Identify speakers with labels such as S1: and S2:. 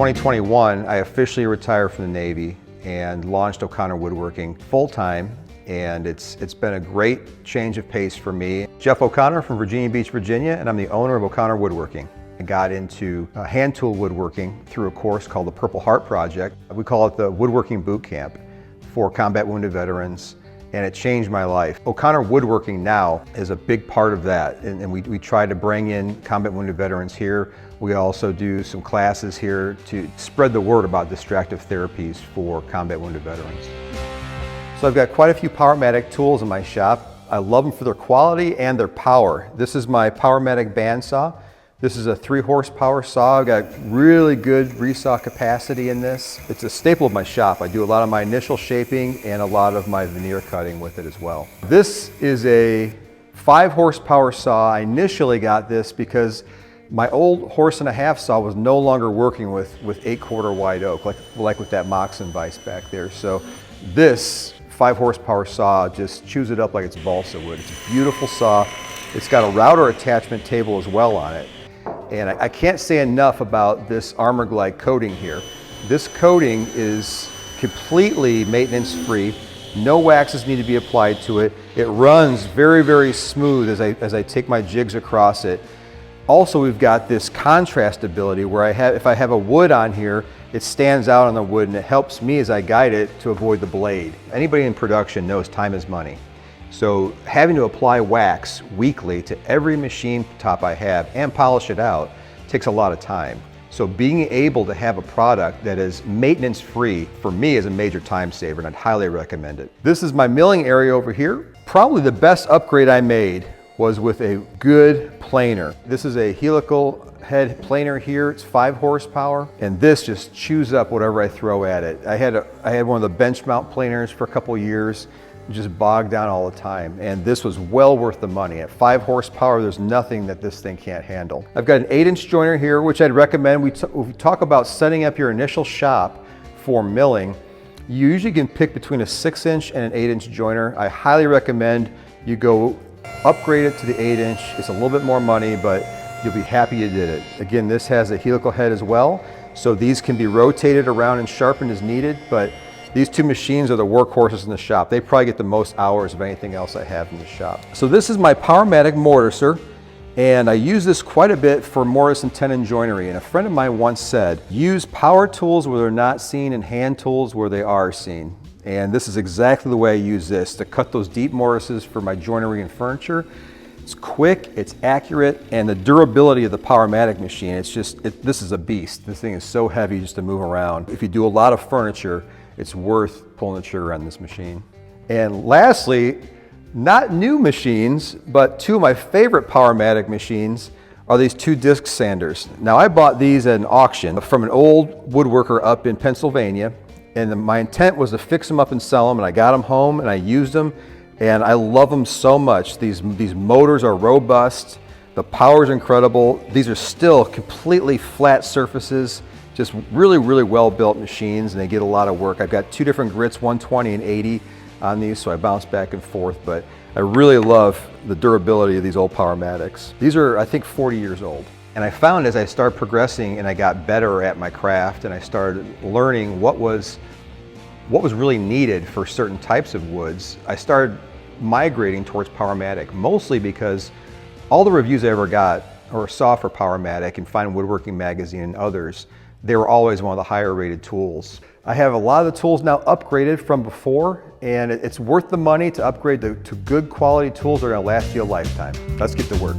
S1: 2021, I officially retired from the Navy and launched O'Connor Woodworking full-time, and it's been a great change of pace for me. Jeff O'Connor from Virginia Beach, Virginia, and I'm the owner of O'Connor Woodworking. I got into hand tool woodworking through a course called the Purple Heart Project. We call it the Woodworking Boot Camp for combat wounded veterans, and it changed my life. O'Connor Woodworking now is a big part of that, and we try to bring in combat wounded veterans here. We also do some classes here to spread the word about distractive therapies for combat wounded veterans. So I've got quite a few Powermatic tools in my shop. I love them for their quality and their power. This is my Powermatic bandsaw. This is a 3 horsepower saw. I've got really good resaw capacity in this. It's a staple of my shop. I do a lot of my initial shaping and a lot of my veneer cutting with it as well. This is a 5 horsepower saw. I initially got this because my old 1.5 saw was no longer working with 8-quarter wide oak, like with that Moxon vise back there. So this 5 horsepower saw just chews it up like it's balsa wood. It's a beautiful saw. It's got a router attachment table as well on it. And I can't say enough about this Armorglide coating here. This coating is completely maintenance free. No waxes need to be applied to it. It runs very, very smooth as I take my jigs across it. Also, we've got this contrast ability where if I have a wood on here, it stands out on the wood and it helps me as I guide it to avoid the blade. Anybody in production knows time is money. So having to apply wax weekly to every machine top I have and polish it out takes a lot of time. So being able to have a product that is maintenance free for me is a major time saver, and I'd highly recommend it. This is my milling area over here. Probably the best upgrade I made was with a good planer. This is a helical head planer here. It's 5 horsepower, and this just chews up whatever I throw at it. I had one of the bench mount planers for a couple years, just bogged down all the time, and this was well worth the money. At 5 horsepower, there's nothing that this thing can't handle. I've got an 8-inch joiner here, which I'd recommend. We talk about setting up your initial shop for milling. You usually can pick between a 6-inch and an 8-inch joiner. I highly recommend you go upgrade it to the 8-inch. It's a little bit more money, but you'll be happy you did it. Again, this has a helical head as well, so these can be rotated around and sharpened as needed, but these 2 machines are the workhorses in the shop. They probably get the most hours of anything else I have in the shop. So this is my Powermatic Mortiser, and I use this quite a bit for mortise and tenon joinery. And a friend of mine once said, use power tools where they're not seen and hand tools where they are seen. And this is exactly the way I use this to cut those deep mortises for my joinery and furniture. It's quick, it's accurate, and the durability of the Powermatic machine, this is a beast. This thing is so heavy just to move around. If you do a lot of furniture, it's worth pulling the trigger on this machine. And lastly, not new machines, but 2 of my favorite Powermatic machines are these 2 disc sanders. Now, I bought these at an auction from an old woodworker up in Pennsylvania, and my intent was to fix them up and sell them, and I got them home and I used them, and I love them so much. These motors are robust, the power is incredible. These are still completely flat surfaces, just really, really well-built machines, and they get a lot of work. I've got 2 different grits, 120 and 80 on these, so I bounce back and forth, but I really love the durability of these old Powermatics. These are, I think, 40 years old. And I found as I started progressing and I got better at my craft and I started learning what was really needed for certain types of woods, I started migrating towards Powermatic, mostly because all the reviews I ever got or saw for Powermatic and Fine Woodworking Magazine and others, they were always one of the higher rated tools. I have a lot of the tools now upgraded from before, and it's worth the money to upgrade to good quality tools that are gonna last you a lifetime. Let's get to work.